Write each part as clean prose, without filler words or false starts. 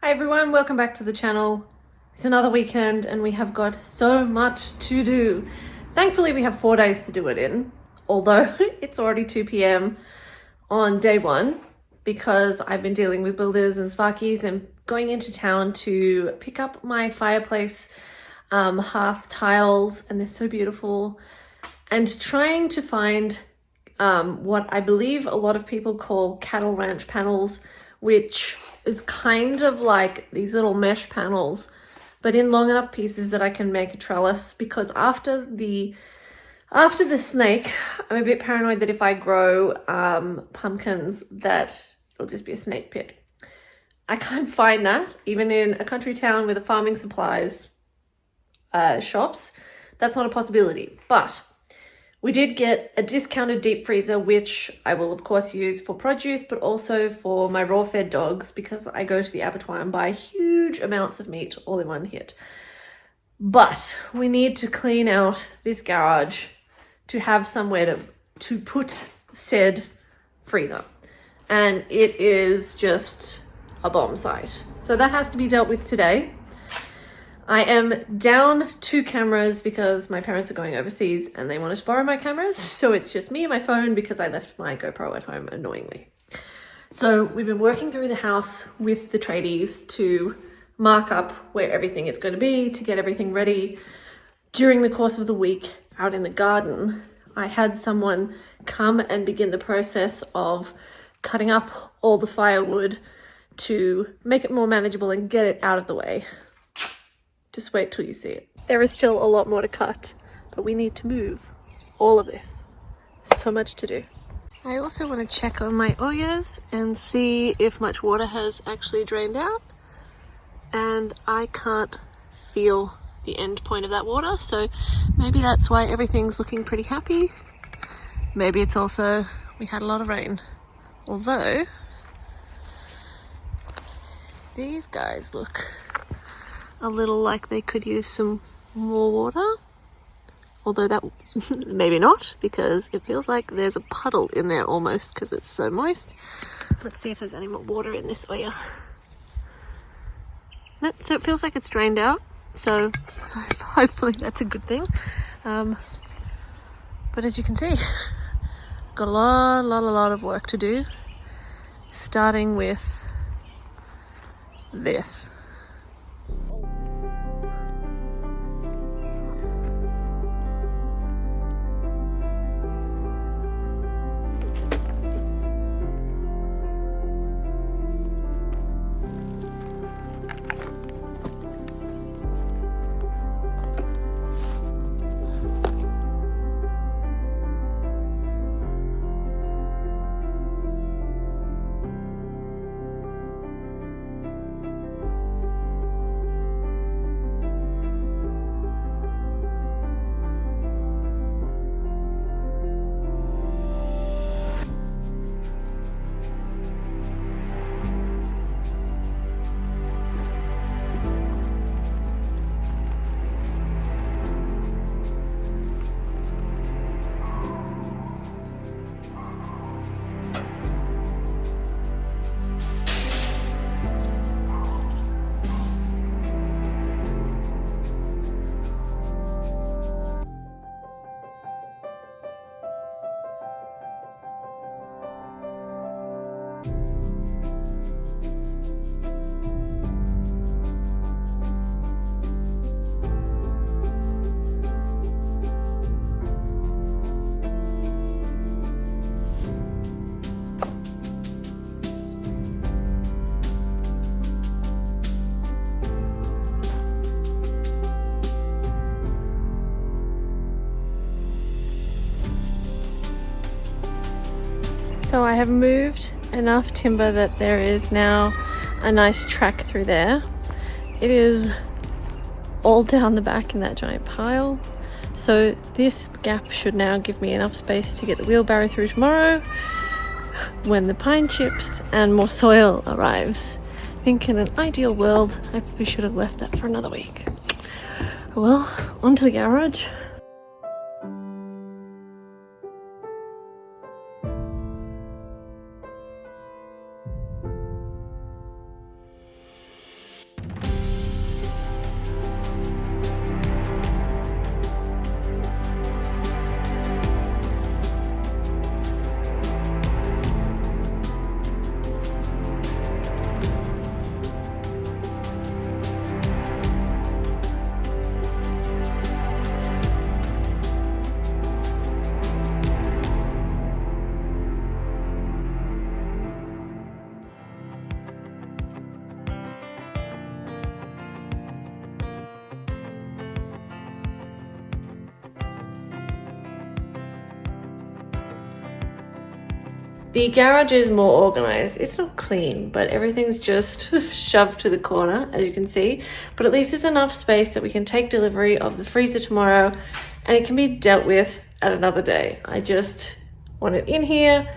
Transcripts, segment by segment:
Hi everyone, welcome back to the channel. It's another weekend and we have got so much to do. Thankfully we have 4 days to do it in, although it's already 2 p.m. on day one because I've been dealing with builders and sparkies and going into town to pick up my fireplace hearth tiles, and they're so beautiful, and trying to find what I believe a lot of people call cattle ranch panels, which is kind of like these little mesh panels, but in long enough pieces that I can make a trellis, because after the snake, I'm a bit paranoid that if I grow pumpkins that it'll just be a snake pit. I can't find that, even in a country town with a farming supplies shops. That's not a possibility, but we did get a discounted deep freezer, which I will of course use for produce, but also for my raw fed dogs, because I go to the abattoir and buy huge amounts of meat all in one hit. But we need to clean out this garage to have somewhere to put said freezer. And it is just a bomb site. So that has to be dealt with today. I am down 2 cameras because my parents are going overseas and they wanted to borrow my cameras. So it's just me and my phone because I left my GoPro at home annoyingly. So we've been working through the house with the tradies to mark up where everything is going to be, to get everything ready. During the course of the week out in the garden, I had someone come and begin the process of cutting up all the firewood to make it more manageable and get it out of the way. Just wait till you see it. There is still a lot more to cut, but we need to move all of this. So much to do. I also want to check on my Oyas and see if much water has actually drained out. And I can't feel the end point of that water, so maybe that's why everything's looking pretty happy. Maybe it's also we had a lot of rain. Although these guys look a little like they could use some more water, although that maybe not, because it feels like there's a puddle in there almost because it's so moist. Let's see if there's any more water in this Oya. Nope, so it feels like it's drained out, so hopefully that's a good thing. But as you can see, got a lot of work to do, starting with this. So I have moved enough timber that there is now a nice track through there. It is all down the back in that giant pile. So this gap should now give me enough space to get the wheelbarrow through tomorrow when the pine chips and more soil arrives. I think in an ideal world, I probably should have left that for another week. Well, onto the garage. The garage is more organized. It's not clean, but everything's just shoved to the corner, as you can see. But at least there's enough space that we can take delivery of the freezer tomorrow and it can be dealt with at another day. I just want it in here,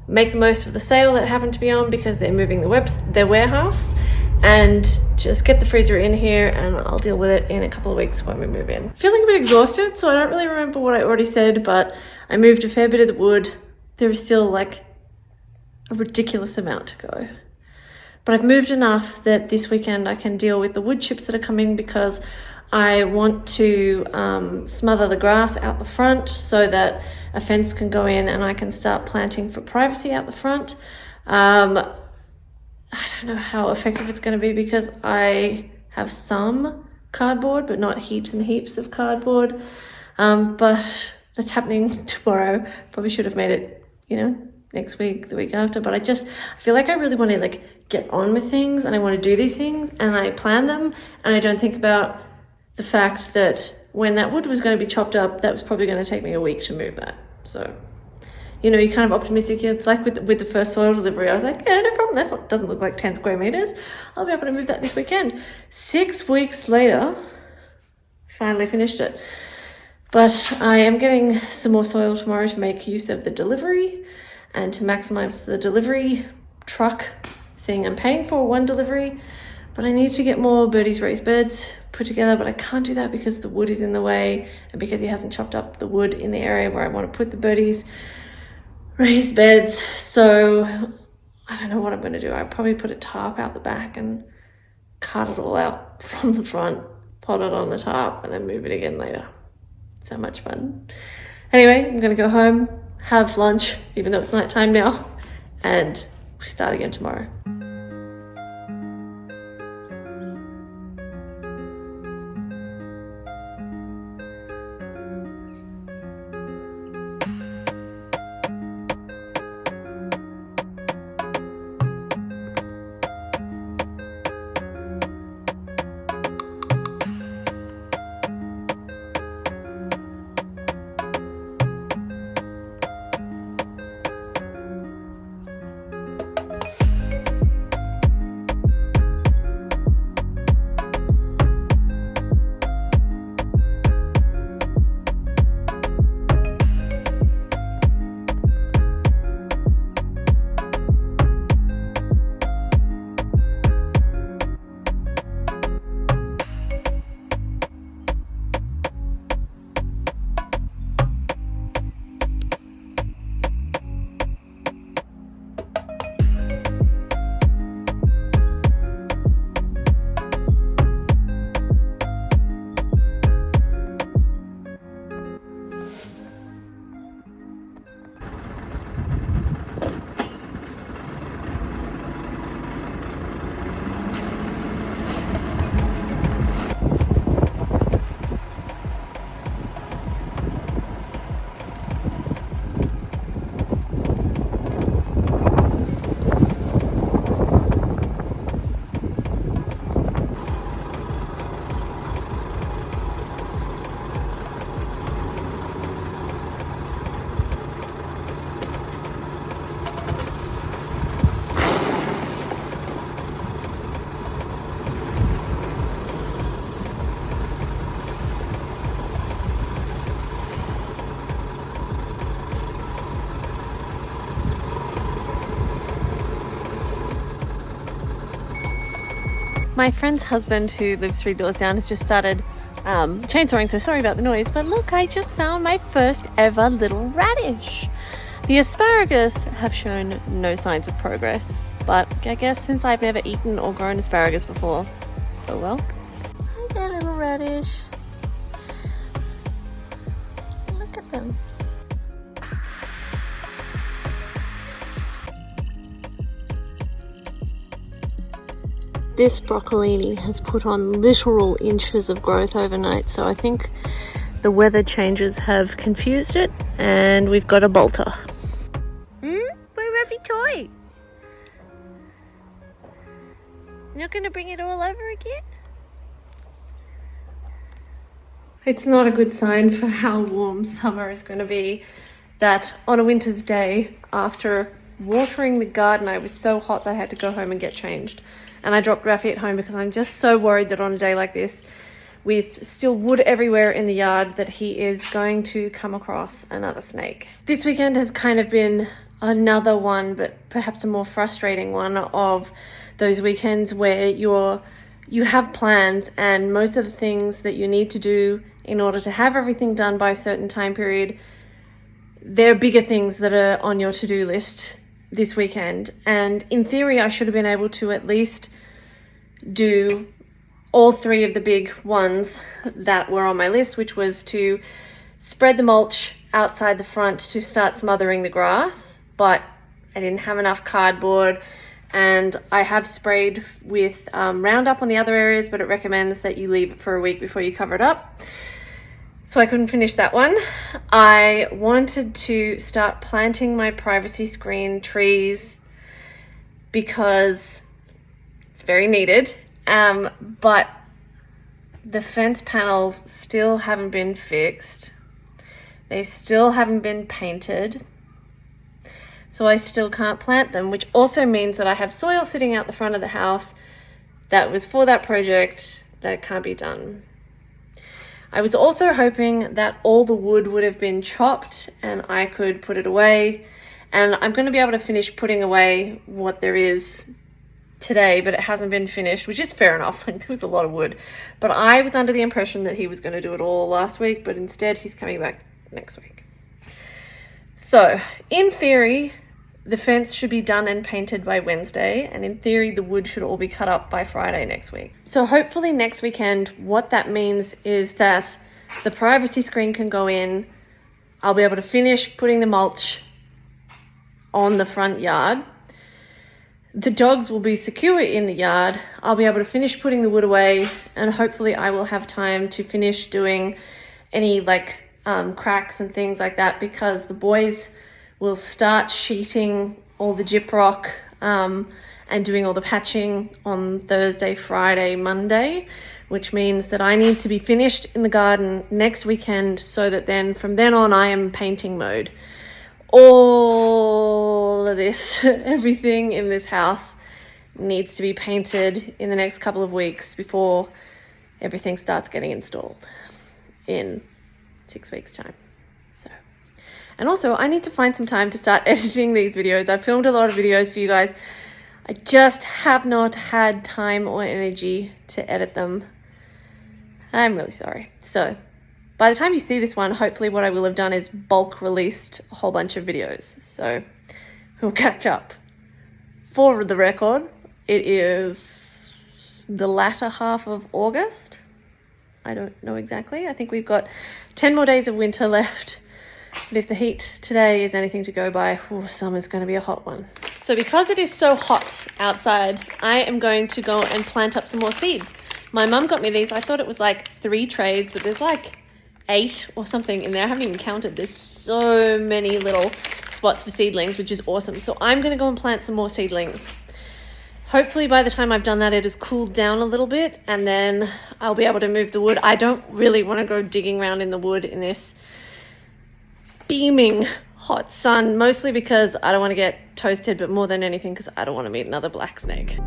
make the most of the sale that happened to be on because they're moving their warehouse, and just get the freezer in here and I'll deal with it in a couple of weeks when we move in. Feeling a bit exhausted, so I don't really remember what I already said, but I moved a fair bit of the wood. There is still like a ridiculous amount to go. But I've moved enough that this weekend I can deal with the wood chips that are coming because I want to smother the grass out the front so that a fence can go in and I can start planting for privacy out the front. I don't know how effective it's going to be because I have some cardboard, but not heaps and heaps of cardboard. But that's happening tomorrow. Probably should have made it, next week, the week after. But I feel like I really want to get on with things and I want to do these things and I plan them and I don't think about the fact that when that wood was going to be chopped up, that was probably going to take me a week to move that. So, you're kind of optimistic. It's like with the first soil delivery, I was like, yeah, no problem. That doesn't look like 10 square meters. I'll be able to move that this weekend. 6 weeks later, finally finished it. But I am getting some more soil tomorrow to make use of the delivery and to maximize the delivery truck, seeing I'm paying for one delivery. But I need to get more Birdie's raised beds put together, but I can't do that because the wood is in the way and because he hasn't chopped up the wood in the area where I want to put the Birdie's raised beds. So I don't know what I'm going to do. I'll probably put a tarp out the back and cut it all out from the front, pot it on the tarp and then move it again later. So much fun. Anyway, I'm going to go home, have lunch, even though it's nighttime now, and start again tomorrow. My friend's husband, who lives 3 doors down, has just started chainsawing, so sorry about the noise, but look, I just found my first ever little radish. The asparagus have shown no signs of progress, but I guess since I've never eaten or grown asparagus before, oh well. Hi there, little radish. Look at them. This broccolini has put on literal inches of growth overnight, so I think the weather changes have confused it and we've got a bolter. Where's every toy? You're not going to bring it all over again? It's not a good sign for how warm summer is going to be that on a winter's day, after watering the garden. I was so hot that I had to go home and get changed. And I dropped Rafi at home because I'm just so worried that on a day like this, with still wood everywhere in the yard, that he is going to come across another snake. This weekend has kind of been another one, but perhaps a more frustrating one, of those weekends where you have plans, and most of the things that you need to do in order to have everything done by a certain time period, they're bigger things that are on your to-do list this weekend. And in theory, I should have been able to at least do all three of the big ones that were on my list, which was to spread the mulch outside the front to start smothering the grass, but I didn't have enough cardboard, and I have sprayed with Roundup on the other areas, but it recommends that you leave it for a week before you cover it up. So I couldn't finish that one. I wanted to start planting my privacy screen trees because it's very needed. But the fence panels still haven't been fixed. They still haven't been painted. So I still can't plant them, which also means that I have soil sitting out the front of the house that was for that project that can't be done. I was also hoping that all the wood would have been chopped and I could put it away. And I'm going to be able to finish putting away what there is today, but it hasn't been finished, which is fair enough. Like, there was a lot of wood, but I was under the impression that he was going to do it all last week, but instead he's coming back next week. So in theory, the fence should be done and painted by Wednesday, and in theory the wood should all be cut up by Friday next week. So hopefully next weekend, what that means is that the privacy screen can go in. I'll be able to finish putting the mulch on the front yard. The dogs will be secure in the yard. I'll be able to finish putting the wood away, and hopefully I will have time to finish doing any cracks and things like that, because the boys will start sheeting all the gyprock and doing all the patching on Thursday, Friday, Monday, which means that I need to be finished in the garden next weekend, so that then from then on I am painting mode. All of this, everything in this house needs to be painted in the next couple of weeks before everything starts getting installed in 6 weeks' time. So, and also I need to find some time to start editing these videos. I've filmed a lot of videos for you guys. I just have not had time or energy to edit them. I'm really sorry. So by the time you see this one, hopefully what I will have done is bulk released a whole bunch of videos. So we'll catch up. For the record, it is the latter half of August. I don't know exactly. I think we've got 10 more days of winter left. But if the heat today is anything to go by, summer's going to be a hot one. So because it is so hot outside, I am going to go and plant up some more seeds. My mum got me these. I thought it was like 3 trays, but there's like 8 or something in there. I haven't even counted. There's so many little spots for seedlings, which is awesome. So I'm going to go and plant some more seedlings. Hopefully by the time I've done that, it has cooled down a little bit, and then I'll be able to move the wood. I don't really want to go digging around in the wood in this beaming hot sun, mostly because I don't want to get toasted, but more than anything because I don't want to meet another black snake.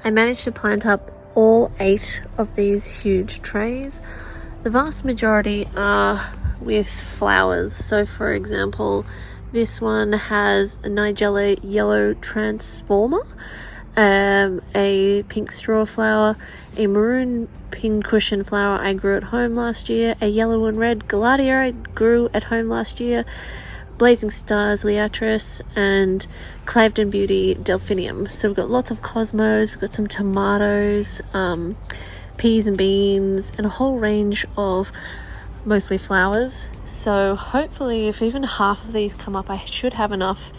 I managed to plant up all 8 of these huge trays. The vast majority are with flowers. So for example, this one has a Nigella yellow transformer, a pink straw flower, a maroon pincushion flower I grew at home last year, a yellow and red gladiator I grew at home last year, Blazing Stars Liatris, and Cliveden Beauty Delphinium. So we've got lots of cosmos, we've got some tomatoes, peas and beans, and a whole range of mostly flowers. So hopefully if even half of these come up, I should have enough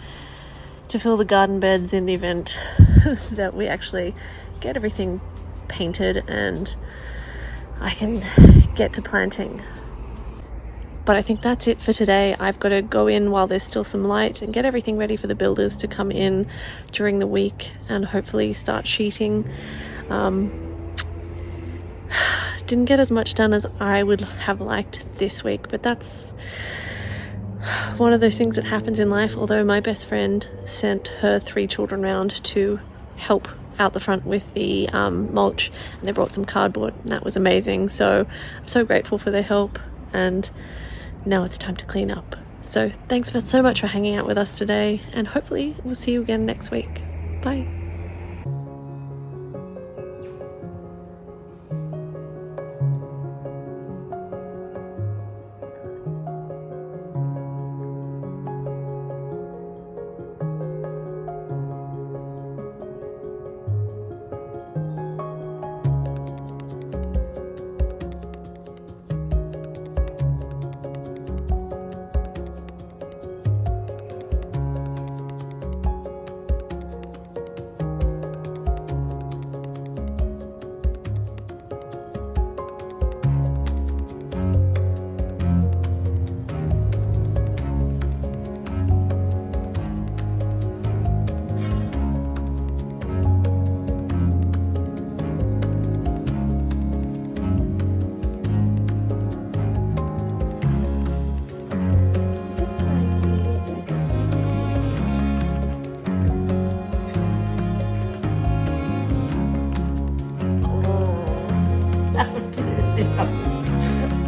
to fill the garden beds in the event that we actually get everything painted and I can get to planting. But I think that's it for today. I've got to go in while there's still some light and get everything ready for the builders to come in during the week and hopefully start sheeting. Didn't get as much done as I would have liked this week, but that's one of those things that happens in life. Although my best friend sent her 3 children round to help out the front with the mulch, and they brought some cardboard, and that was amazing. So I'm so grateful for their help, and now it's time to clean up. So thanks so much for hanging out with us today, and hopefully we'll see you again next week. Bye.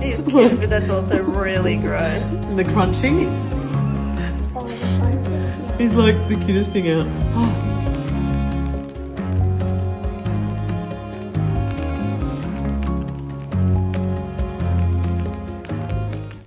It's cute, but that's also really gross. The crunching is like the cutest thing out.